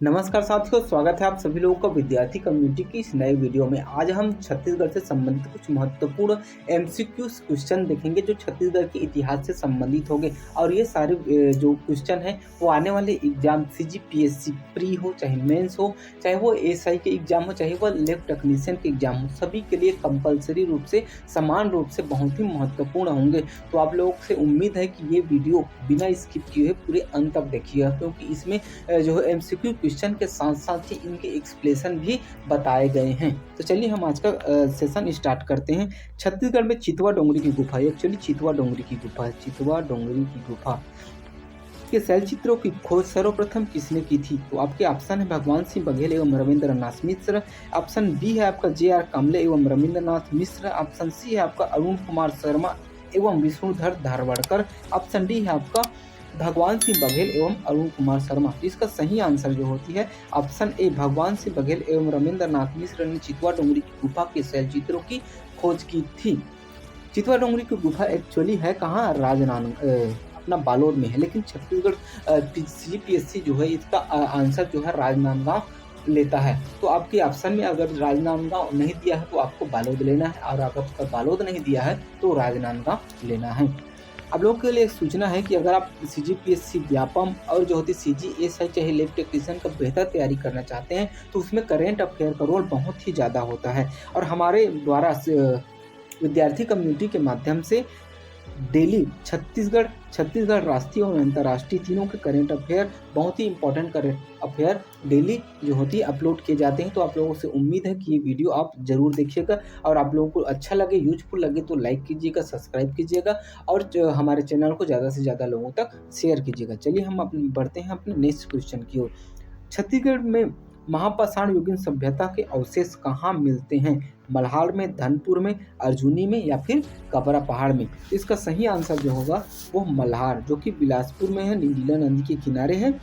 नमस्कार साथियों, स्वागत है आप सभी लोगों का विद्यार्थी कम्युनिटी की इस नए वीडियो में। आज हम छत्तीसगढ़ से संबंधित कुछ महत्वपूर्ण एमसीक्यूज क्वेश्चन देखेंगे जो छत्तीसगढ़ के इतिहास से संबंधित होंगे। और ये सारे जो क्वेश्चन हैं वो आने वाले एग्जाम सीजीपीएससी प्री हो, चाहे मेंस हो, चाहे वो एसआई के एग्जाम हो, चाहे वो लैब टेक्नीशियन के एग्जाम हो, सभी के लिए कंपलसरी रूप से समान रूप से बहुत ही महत्वपूर्ण होंगे। तो आप लोगों से उम्मीद है कि ये वीडियो बिना स्किप किए हुए पूरे अंत तक देखिएगा, क्योंकि इसमें जो है एमसीक्यू क्वेश्चन के साथ साथ ही इनके एक्सप्लेनेशन भी बताए गए हैं। तो चलिए हम आज का सेशन स्टार्ट करते हैं। छत्तीसगढ़ में चितवा डोंगरी की गुफा, एक्चुअली चितवा डोंगरी की गुफा है, चितवा डोंगरी की गुफा के शैल चित्रों की खोज सर्वप्रथम किसने की थी? तो आपके ऑप्शन है भगवान सिंह बघेल एवं रविंद्रनाथ मिश्र, ऑप्शन बी है आपका जे.आर. कामले एवं रविंद्रनाथ मिश्र, ऑप्शन सी है आपका अरुण कुमार शर्मा एवं विष्णुधर धारवाड़कर, ऑप्शन डी है आपका भगवान सिंह बघेल एवं अरुण कुमार शर्मा। इसका सही आंसर जो होती है ऑप्शन ए, भगवान सिंह बघेल एवं रविंद्रनाथ मिश्र ने चितवा डोंगरी की गुफा के शैल चित्रों की खोज की थी। चितवा डोंगरी की गुफा एक्चुअली है कहाँ? अपना बालोद में है, लेकिन छत्तीसगढ़ सीजीपीएससी जो है इसका आंसर जो है राजनांदगांव लेता है। तो आपके ऑप्शन में अगर राजनांदगांव नहीं दिया है तो आपको बालोद लेना है, और अगर बालोद नहीं दिया है तो राजनांदगांव लेना है। आप लोगों के लिए एक सूचना है कि अगर आप सीजीपीएससी व्यापम और जो होती सीजीएसआई चाहे लैब टेक्नीशियन का बेहतर तैयारी करना चाहते हैं तो उसमें करेंट अफेयर का रोल बहुत ही ज़्यादा होता है। और हमारे द्वारा विद्यार्थी कम्युनिटी के माध्यम से डेली छत्तीसगढ़ राष्ट्रीय और अंतर्राष्ट्रीय तीनों के करेंट अफेयर, बहुत ही इंपॉर्टेंट करेंट अफेयर डेली जो होती है अपलोड किए जाते हैं। तो आप लोगों से उम्मीद है कि ये वीडियो आप ज़रूर देखिएगा, और आप लोगों को अच्छा लगे, यूजफुल लगे तो लाइक कीजिएगा, सब्सक्राइब कीजिएगा, और जो हमारे चैनल को ज़्यादा से ज़्यादा लोगों तक शेयर कीजिएगा। चलिए हम अपने बढ़ते हैं अपने नेक्स्ट क्वेश्चन की ओर। छत्तीसगढ़ में महापाषाण युगीन सभ्यता के अवशेष कहाँ मिलते हैं? मल्हार में, धनपुर में, अर्जुनी में, या फिर कबरा पहाड़ में? इसका सही आंसर जो होगा वो मल्हार, जो कि बिलासपुर में है, नीडीला नदी के किनारे है।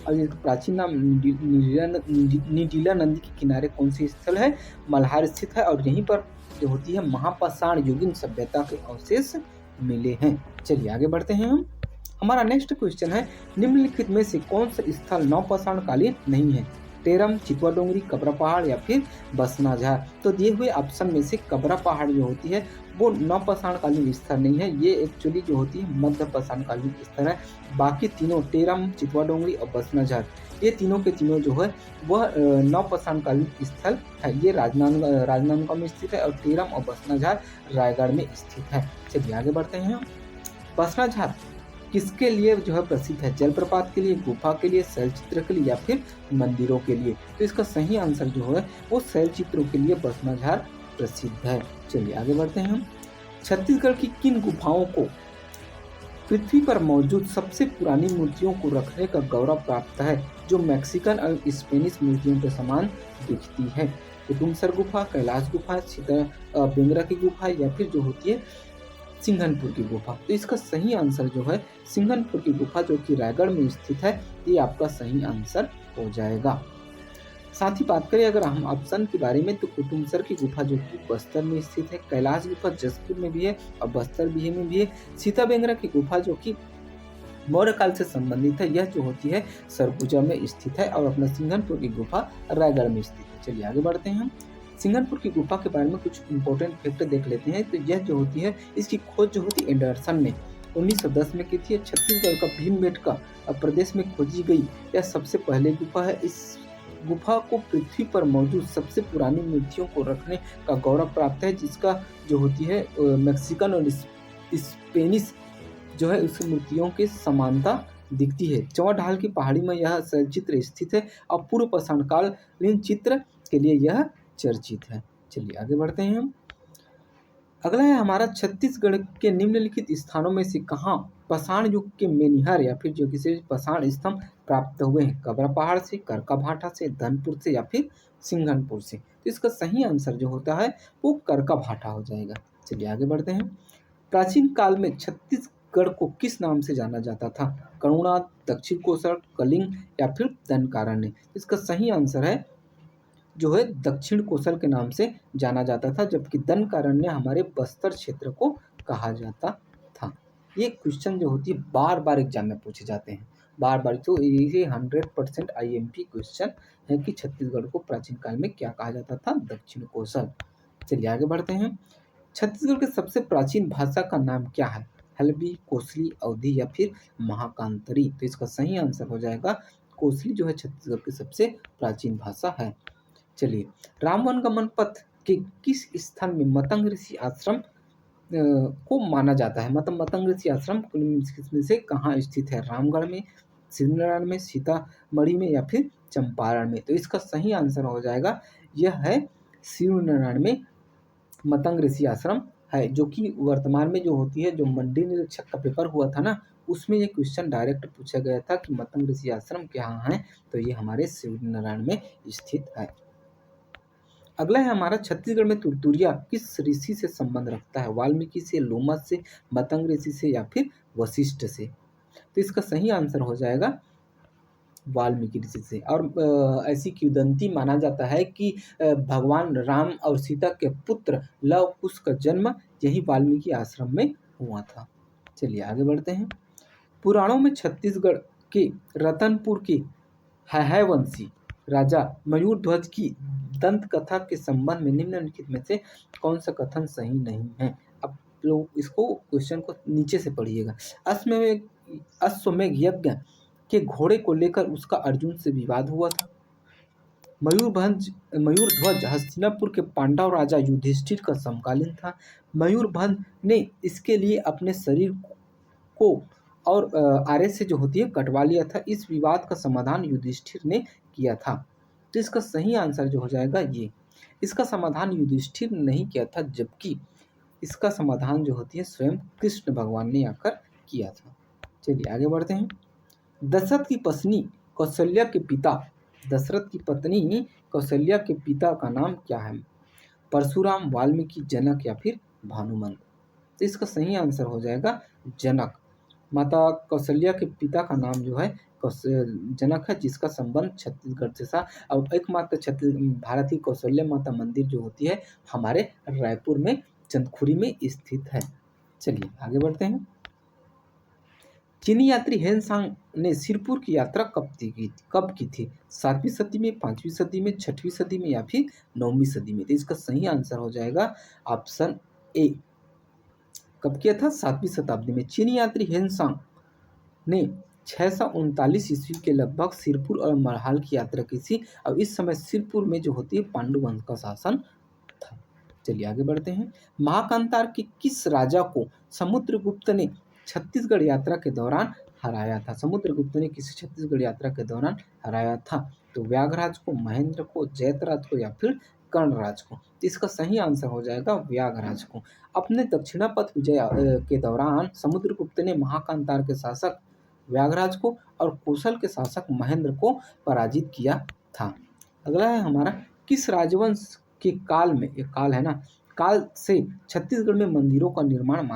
और इसका प्राचीन नाम नीडीला नदी के किनारे कौन सी स्थल है? मल्हार स्थित है, और यहीं पर जो होती है महापाषाण युगीन सभ्यता के अवशेष मिले हैं। चलिए आगे बढ़ते हैं हम। हमारा नेक्स्ट क्वेश्चन है, निम्नलिखित में से कौन सा स्थल नवपाषाण कालीन नहीं है? टेरम, चितवा डोंगरी, कबरा पहाड़, या फिर बसनाझार? तो दिए हुए ऑप्शन में से कबरा पहाड़ जो होती है वो नवपाषाण कालीन स्थल नहीं है, ये एक्चुअली जो होती है मध्य पाषाण कालीन स्थल है। बाकी तीनों टेरम, चितवा डोंगरी और बसनाझार, ये तीनों के तीनों जो है वह नवपाषाण कालीन स्थल है। ये राजनांदगांव में स्थित है, और टेरम और बसनाझार रायगढ़ में स्थित है। चलिए आगे बढ़ते हैं हम। बसनाझार किसके लिए जो है प्रसिद्ध है? जलप्रपात के लिए, गुफा के लिए, शैलचित्र के लिए, या फिर मंदिरों के लिए? तो इसका सही आंसर जो है वो शैलचित्रों के लिए बसनाझार प्रसिद्ध है। चलिए आगे बढ़ते हैं हम। छत्तीसगढ़ की किन गुफाओं को पृथ्वी पर मौजूद सबसे पुरानी मूर्तियों को रखने का गौरव प्राप्त है, जो मैक्सिकन और स्पेनिश मूर्तियों के समान दिखती है? कुतुमसर गुफा, कैलाश गुफा, सीता बेंगरा की गुफा, या फिर जो होती है सिंघनपुर की गुफा? तो इसका सही आंसर जो है सिंघनपुर की गुफा, जो कि रायगढ़ में स्थित है, ये आपका सही आंसर हो जाएगा। साथ ही बात करें अगर हम ऑप्शन के बारे में, तो कुतुमसर की गुफा जो कि बस्तर में स्थित है, कैलाश गुफा जसपुर में भी है और बस्तर भी में भी है, सीता बेंगरा की गुफा जो कि मौर्य काल से संबंधित है, यह जो होती है सरगुजा में स्थित है, और अपना सिंघनपुर की गुफा रायगढ़ में स्थित है। चलिए आगे बढ़ते हैं हम। सिंघनपुर की गुफा के बारे में कुछ इंपॉर्टेंट फैक्ट देख लेते हैं। तो यह जो होती है इसकी खोज जो होती है एंडरसन ने 1910 में की थी। छत्तीसगढ़ का भीमबेटका प्रदेश में खोजी गई यह सबसे पहले गुफा है। इस गुफा को पृथ्वी पर मौजूद सबसे पुरानी मूर्तियों को रखने का गौरव प्राप्त है, जिसका जो होती है मैक्सिकन और स्पेनिश जो है उस मूर्तियों की समानता दिखती है। चौड़ ढाल की पहाड़ी में यह चित्र स्थित है, और पूर्व पाषाण कालीन चित्र के लिए यह चर्चित है। चलिए आगे बढ़ते हैं हम। अगला है हमारा, छत्तीसगढ़ के निम्नलिखित स्थानों में से कहाँ पाषाण युग के मेनिहर या फिर जो किसी पाषाण स्तंभ प्राप्त हुए हैं? कबरा पहाड़ से, करका भाटा से, धनपुर से, या फिर सिंघनपुर से? तो इसका सही आंसर जो होता है वो करका भाटा हो जाएगा। चलिए आगे बढ़ते हैं। प्राचीन काल में छत्तीसगढ़ को किस नाम से जाना जाता था? करुणा, दक्षिण कोसल, कलिंग, या फिर दनकारण्य? इसका सही आंसर है जो है दक्षिण कोसल के नाम से जाना जाता था, जबकि दनकारण्य हमारे बस्तर क्षेत्र को कहा जाता था। ये क्वेश्चन जो होती है बार बार एग्जाम में पूछे जाते हैं। बार बार। तो ये 100% IMP क्वेश्चन है कि छत्तीसगढ़ को प्राचीन काल में क्या कहा जाता था? दक्षिण कोसल। चलिए आगे बढ़ते हैं। छत्तीसगढ़ के सबसे प्राचीन भाषा का नाम क्या है? हल्बी, कोसली, अवधी या फिर महाकांतरी? तो इसका सही आंसर हो जाएगा कोसली जो है छत्तीसगढ़ की सबसे प्राचीन भाषा है। चलिए, राम वनगमन पथ के किस स्थान में मतंग ऋषि आश्रम को माना जाता है? मतलब मतंग ऋषि आश्रम किसमें से कहाँ स्थित है? रामगढ़ में, शिवनारायण में, सीतामढ़ी में या फिर चंपारण में? तो इसका सही आंसर हो जाएगा यह है शिवनारायण में मतंग ऋषि आश्रम है, जो कि वर्तमान में जो होती है, जो मंडी निरीक्षक का पेपर हुआ था ना, उसमें ये क्वेश्चन डायरेक्ट पूछा गया था कि मतंग ऋषि आश्रम कहाँ है? तो ये हमारे शिवनारायण में स्थित है। अगला है हमारा, छत्तीसगढ़ में तुरतुरिया किस ऋषि से संबंध रखता है? वाल्मीकि से, लोमस से, मतंग ऋषि से या फिर वशिष्ठ से? तो इसका सही आंसर हो जाएगा वाल्मीकि ऋषि से। और ऐसी किंवदंती माना जाता है कि भगवान राम और सीता के पुत्र लव कुश का जन्म यही वाल्मीकि आश्रम में हुआ था। चलिए आगे बढ़ते हैं। पुराणों में छत्तीसगढ़ के रतनपुर के हैहयवंशी राजा मयूरध्वज की दंत कथा के संबंध में निम्नलिखित में से कौन सा कथन सही नहीं है? अब लोग इसको क्वेश्चन को नीचे से पढ़िएगा। अश्वमेध यज्ञ के घोड़े को लेकर उसका अर्जुन से विवाद हुआ था। मयूरध्वज हस्तिनापुर के पांडव राजा युधिष्ठिर का समकालीन था। मयूरभंज ने इसके लिए अपने शरीर को और आरे से जो होती है कटवा लिया था। इस विवाद का समाधान युधिष्ठिर ने किया था। तो इसका सही आंसर जो हो जाएगा ये, इसका समाधान युधिष्ठिर ने नहीं किया था, जबकि इसका समाधान जो होती है स्वयं कृष्ण भगवान ने आकर किया था। चलिए आगे बढ़ते हैं। दशरथ की पत्नी कौशल्या के पिता दशरथ की पत्नी कौशल्या के पिता का नाम क्या है? परशुराम, वाल्मीकि, जनक या फिर भानुमंत? तो इसका सही आंसर हो जाएगा जनक। माता कौशल्या के पिता का नाम जो है जनक है, जिसका संबंध छत्तीसगढ़ से था। और एकमात्र भारत की कौशल्या माता मंदिर जो होती है हमारे रायपुर में चंदखुरी में स्थित है। चलिए आगे बढ़ते हैं। चीनी यात्री हेनसांग ने सिरपुर की यात्रा कब की थी? 7वीं सदी में, 5वीं सदी में, 6वीं सदी में या फिर 9वीं सदी में? तो इसका सही आंसर हो जाएगा ऑप्शन ए। कब किया था? 7वीं शताब्दी में। चीनी यात्री हेनसांग ने 639 ईस्वी के लगभग सिरपुर और मरहाल की यात्रा की थी। और इस समय सिरपुर में जो होती है पांडु वंश का शासन था। चलिए आगे बढ़ते हैं। महाकांतार के किस राजा को समुद्रगुप्त ने छत्तीसगढ़ यात्रा के दौरान हराया था? समुद्रगुप्त ने किसी छत्तीसगढ़ यात्रा के दौरान हराया था? तो व्याघराज को, महेंद्र को, जयतराज को या फिर कर्णराज को? तो इसका सही आंसर हो जाएगा व्याघराज को। अपने दक्षिणापथ विजय के दौरान समुद्रगुप्त ने महाकांतार के शासक व्याघराज को और कौशल के शासक महेंद्र को पराजित किया था। अगला है हमारा, किस राजवंश के काल में, एक काल है ना, काल से छत्तीसगढ़ में मंदिरों का निर्माण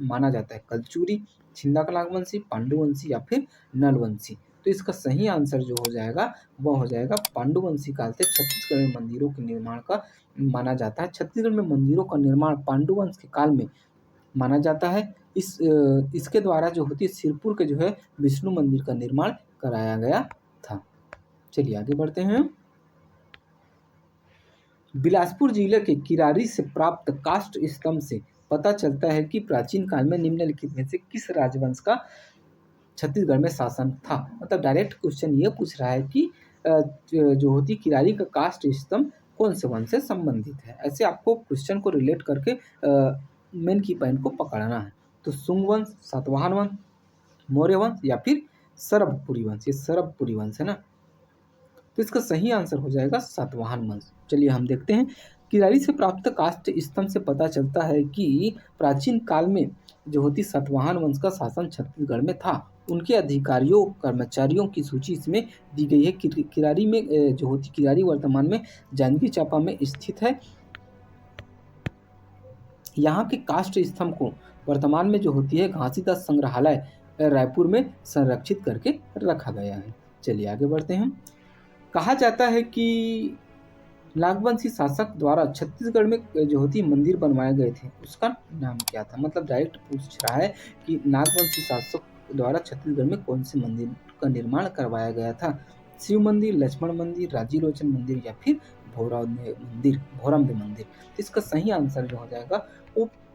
माना जाता है? कलचुरी, छिंदाकलावंशी, पांडुवंशी या फिर नलवंशी? तो इसका सही आंसर जो हो जाएगा वह हो जाएगा पांडुवंशी काल से छत्तीसगढ़ में मंदिरों के निर्माण का माना जाता है। छत्तीसगढ़ में मंदिरों का निर्माण पांडुवंश के काल में माना जाता है। इसके द्वारा जो होती है सिरपुर के जो है विष्णु मंदिर का निर्माण कराया गया था। चलिए आगे बढ़ते हैं। बिलासपुर जिले के किरारी से प्राप्त काष्ठ स्तंभ से पता चलता है कि प्राचीन काल में निम्नलिखित में से किस राजवंश का छत्तीसगढ़ में शासन था? मतलब डायरेक्ट क्वेश्चन ये पूछ रहा है कि जो होती किरारी का काष्ठ स्तंभ कौन से वंश से संबंधित है? ऐसे आपको क्वेश्चन को रिलेट करके मेन की पॉइंट को पकड़ना है। तो सुंग वंश, सातवाहन वंश, मौर्य वंश या फिर सरभपुरी वंश? ये सरभपुरी वंश है ना, तो इसका सही आंसर हो जाएगा सातवाहन वंश। चलिए हम देखते हैं। किरारी से प्राप्त काष्ठ स्तंभ से पता चलता है कि प्राचीन काल में जो होती सातवाहन वंश का शासन छत्तीसगढ़ में था। उनके अधिकारियों, कर्मचारियों की सूची इसमें दी गई है। किरारी में जो होती किरारी वर्तमान में जांजगीर चांपा में स्थित है। यहाँ के काष्ठ स्तंभ को वर्तमान में जो होती है घासीदास संग्रहालय रायपुर में संरक्षित करके रखा गया है। चलिए आगे बढ़ते हैं। कहा जाता है कि नागवंशी शासक द्वारा छत्तीसगढ़ में जो होती मंदिर बनवाए गए थे, उसका नाम क्या था? मतलब डायरेक्ट पूछ रहा है कि नागवंशी शासक द्वारा छत्तीसगढ़ में कौन से मंदिर का निर्माण करवाया गया था? शिव मंदिर, लक्ष्मण मंदिर, राजीव लोचन मंदिर या फिर भोरमदेव मंदिर। तो इसका सही आंसर जो हो जाएगा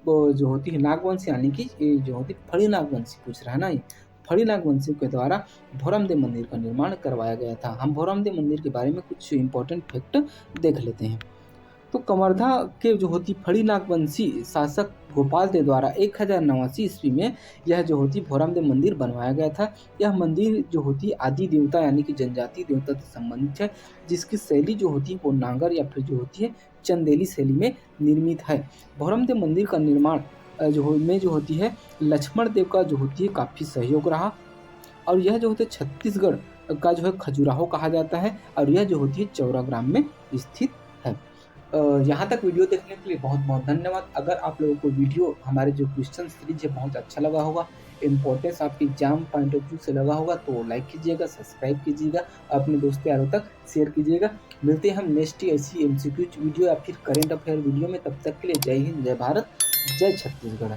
वो जो होती है नागवंशी, यानी कि ये जो होती है फड़ी नागवंशी पूछ रहा है ना ये। फड़ी नागवंशी के द्वारा भोरमदेव मंदिर का निर्माण करवाया गया था। हम भोरमदेव मंदिर के बारे में कुछ इंपॉर्टेंट फैक्ट देख लेते हैं। तो कवर्धा के जो होती फड़ी नागवंशी शासक गोपाल देव द्वारा 1089 ईस्वी में यह जो होती भोरमदेव मंदिर बनवाया गया था। यह मंदिर जो होती आदि देवता यानी कि जनजाति देवता से संबंधित है, जिसकी शैली जो होती है वो नागर या फिर जो होती है चंदेली शैली में निर्मित है। भोरमदेव मंदिर का निर्माण जो होती है लक्ष्मण देव का जो होती है काफ़ी सहयोग रहा, और यह जो होती है छत्तीसगढ़ का जो है खजुराहो कहा जाता है, और यह जो होती है चौराग्राम में स्थित है। यहाँ तक वीडियो देखने के लिए बहुत बहुत धन्यवाद। अगर आप लोगों को वीडियो हमारे जो क्वेश्चन सीरीज है बहुत अच्छा लगा होगा, इंपॉर्टेंस आपके एग्जाम पॉइंट ऑफ व्यू से लगा होगा, तो लाइक कीजिएगा, सब्सक्राइब कीजिएगा, अपने दोस्त यारों तक शेयर कीजिएगा। मिलते हैं हम नेक्स्ट ऐसी एमसीक्यू वीडियो या फिर करेंट अफेयर वीडियो में। तब तक के लिए जय हिंद, जय भारत, जय छत्तीसगढ़।